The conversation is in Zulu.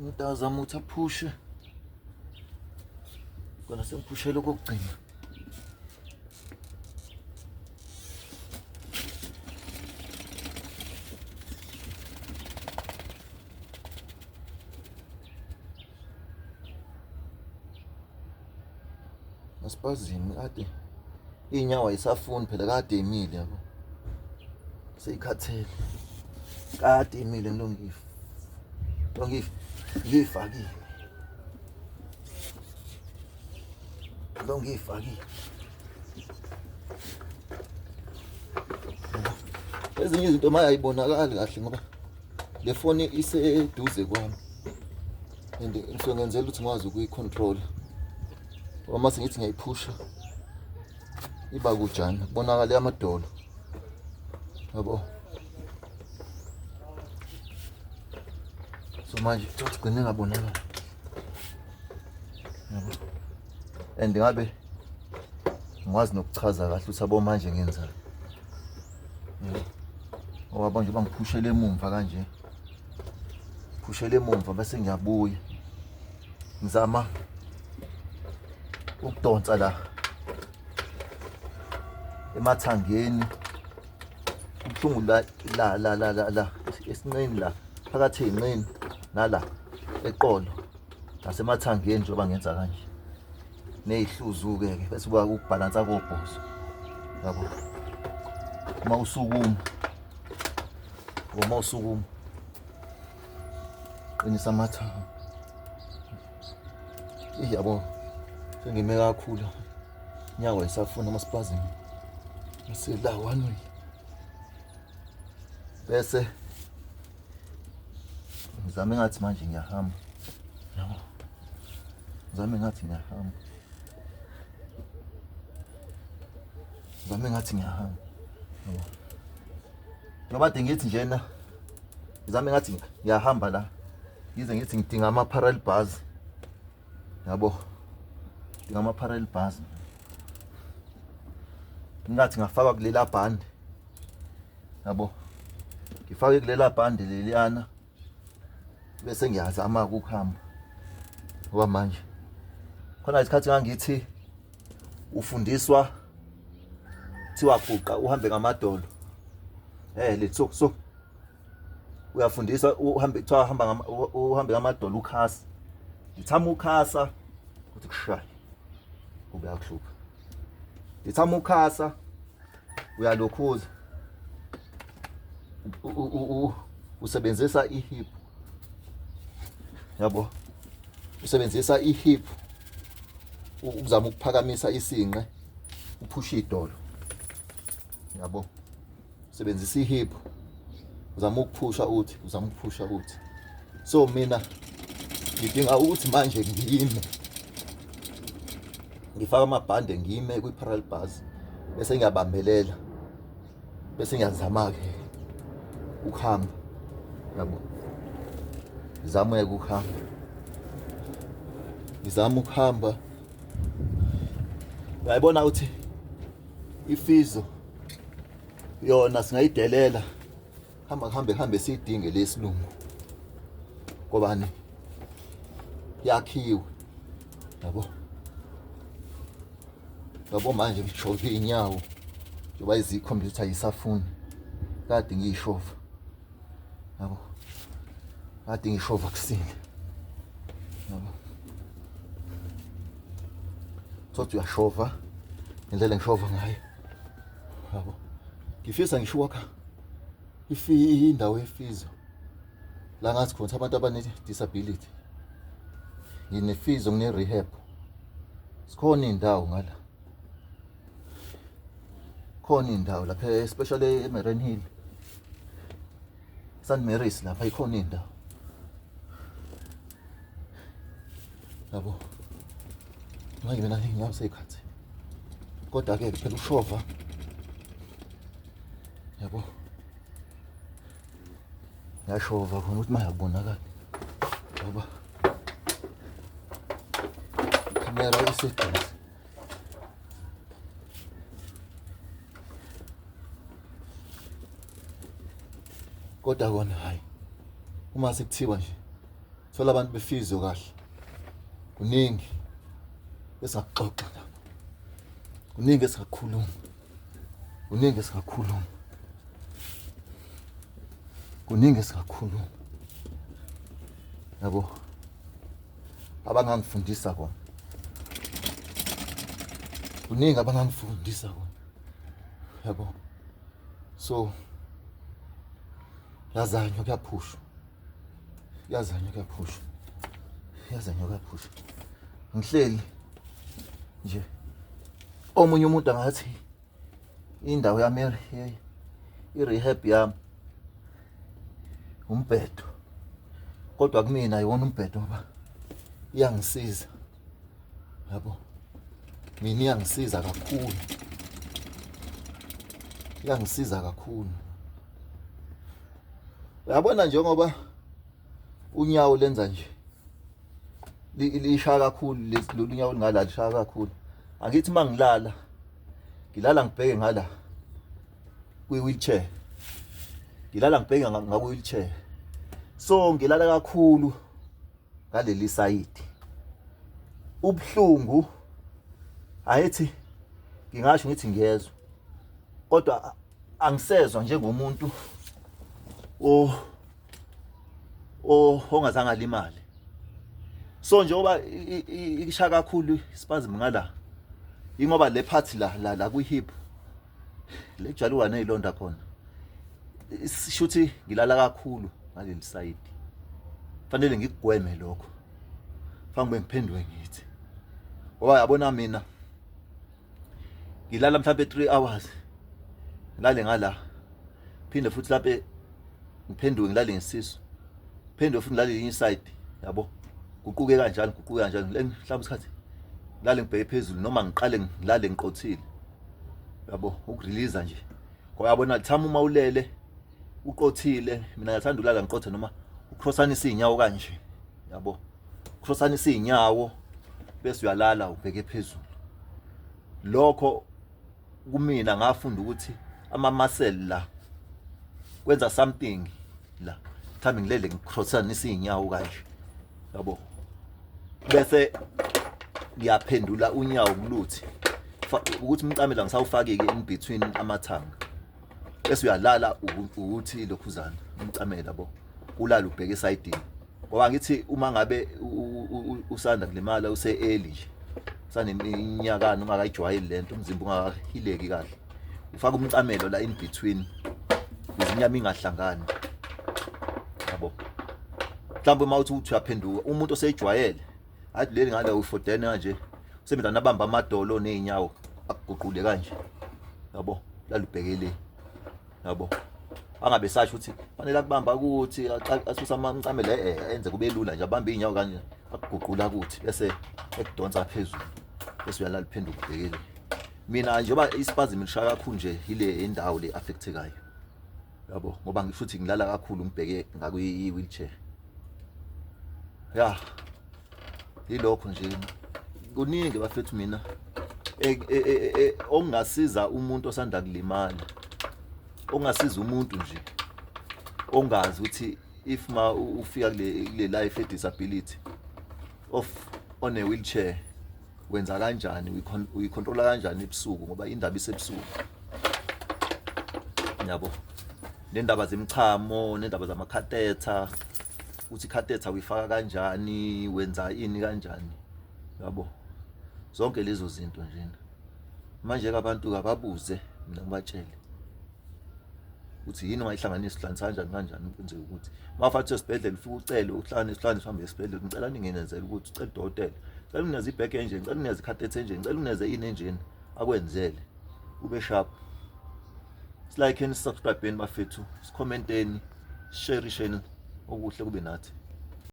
ngitazama ukuthi aphushe kona sengiphushela okugcina asipazini kade inyawo ayisafuni phela kade emile yabo seyikhathele kade emile ngiyifakile ezinye izinto manje ayibonakali kahle ngoba le phone iseduze kwami and ngisuke ngenzela ukuthi ngikwazi ukuyicontrol uma sengithi ngiyayiphusha iba kujana kubonakala amadolo yabo so manje ngigcine ngabonakala yabo and ngabe ngikwazi nokuchaza kahle ukuthi abo manje ngenzani ngoba nje bangiphushele emumva kanje phushele emumva bese ngiyabuya ngizama ukudonsa la emathangeni ubuhlungu la esinqeni la phakathi enqeni nala eqolo nasemathangeni njengoba ngenza kanje nezihluzu-ke bese kuba ukubhalansa kobhozo yabo uma usukuma qinisa amathanga yabo sengime kakhulu inyawo ayisafuna amasipazini ngisela one way bese ngizame ngathi manje ngiyahamba yabo ngizame ngathi ngiyahamba yabo ngoba ngithi njena ngizame ngathi ngiyahamba la ngize ngithi ngidinga ama-parallel bars yabo ngidinga ama-parallel bars ngathi ngafaka kulela band yabo ngifake kulela band leliyana bese ngiyazama ukuhamba ngoba manje khona isikhathi ngangithi ufundiswa thiwa guqa uhambe ngamadolo letso so uyafundiswa uhambe kuthiwa uhambe ngamadolo ukhasa ngithama ukhasa ukuthi kushaye kube yakuhlupha ngithama ukhasa uyalokhuza usebenzisa ihip yabo usebenzisa ihip ukuzama ukuphakamisa isinqe uphusha idolo yabo usebenzisa ihip uzama ukuphusha uthi so mina ngidinga ukuthi manje ngiyime ngifaka amabhande ngiyime kwi-parallel bars bese ngiyabambelela bese ngiyazama-ke ukuhamba yabo ngizama ukuhamba uyayibona ukuthi ifizo yona singayidelela hambe sidinge lesilungu ngobani yakhiwe yabo manje ngishove inyawo njengoba izikhompyutha ayisafuni kade ngiyishova yabo kade ngishova kusile yabo thothi uyashova indlela ngishova ngayo yabo ngifisa ngishuka indawo yefizo la ngathi khona abantu abane-disability nginefizo ngine-rehab sikhona iy'ndawo ngala khona iy'ndawo lapha especially eMarian Hill St Mary's lapha ikhona iy'ndawo yabo manje mina ngiyinyawo seyikhathi kodwa-ke phela ushova yabo ngiyashova khona ukuthi manje akubonakali ngoba ikhamera iseduze kodwa kona hayi uma sekuthiwa nje thola abantu befizio kahle kuningi esaxoxa la kuningi esakhuluma kuningi esakhuluma kuningi esakhuluma yabo abangangifundisa kona kuningi abangangifundisa kona yabo so yazanywa kuyaphushwa ngihleli nje omunye umuntu angathi indawo yami i-rehab yami umbhedo kodwa kumina ayiwona umbhedo ngoba iyangisiza yabo mina iyangisiza kakhulu uyabona njengoba unyawo lenza nje lishaya kakhulu lolu nyawo lingala lishaya kakhulu angithi mangilala ngilala ngibheke ngala kwi-wheelchair ngilala ngibheke ngaku-wheelchair so ngilala kakhulu ngaleli sayidi ubuhlungu ayithi ngingasho ngithi ngiyezwa kodwa angisezwa njengomuntu ongazange alimale so njengoba ishaya kakhulu spasm ngala ingoba le part la kwi-hip lekujaluka nezilonda khona shuthi ngilala kakhulu ngaleli sayidi fanele ngikugweme lokho fanele ngiphendwe ngithi ngoba yabona mina ngilala mhlawumbe 3 hours ngilale ngala phinde futhi lapho ngiphenduke ngilale ngesisu phinde futhi ngilale enye side yabo guquke kanjalo mhlawumbe isikhathi ngilale ngibheke phezulu noma ngiqale ngilale ngiqothile yabo ukurelease nje ngoba yabona thama uma ulele uqothile mina ngiyathanda ukulala ngiqothe noma ucrossanisa izinyawo kanje yabo ucrossanisa izinyawo bese uyalala ubheke phezulu lokho kumina ngafunda ukuthi ama muscle la kwenza something la thami ngilele ngicrossanisa izinyawo kanje yabo bese ngiyaphendula unyawo kuluthi ukuthi umqamela ngisawufakeke in between amathanga bese uyalala ukuthi lokhuzana umqamela yabo ulala ubheke esayidini ngoba ngithi uma ngabe usanda kulimala use early nje saneminyakana ungakayijwayeli lento umzimba ungahileki kahle ufaka umqamelo la in between izinyama ingahlangani yabo mhlawumbe mawuthi uyaphenduka umuntu osejwayele athi leli ngala u14 kanje usebenza nabamba amadolo nezinyawo akuguqule kanje yabo lalubhekele yabo angabe sasho ukuthi fanele akubamba ukuthi asusa amaqamela enze kube lula nje abambe izinyawo kanje akuguqula ukuthi bese ekudonsa phezulu bese uyalala phenduka ubhekele mina njengoba ispasm lishaya kakhulu nje ile indawo le affectekayo yabo ngoba ngisho ukuthi ngilala kakhulu ngibheke ngakwi-wheelchair ya ilokho nje kuningi bafethu mina ongasiza umuntu osanda kulimala ongasiza umuntu nje ongazi ukuthi if ma ufika kule life disability on a wheelchair wenza kanjani uyicontrola kanjani ebusuku ngoba indaba isebusuku yabo nendaba zemchamo nendaba zamakhathetha uthi khathetha uyifaka kanjani wenza ini kanjani yabo zonke lezo zinto njena manje abantu ababuze mina ngibatshele uthi yini ungayihlanganisa ihlanganisa kanjani ukwenzeka ukuthi mafathi esibhedlela ufike ucele uhlanganise uhambe esibhedlela ngicela ningenenzele ukuthi ucela udokotela ngicela uneze ibheke enje ngicela uneze ikhathetha enje ngicela uneze ini enjeni akwenzele ube sharp like and subscribe bafethu sicommenteni share okuhle kube nathi.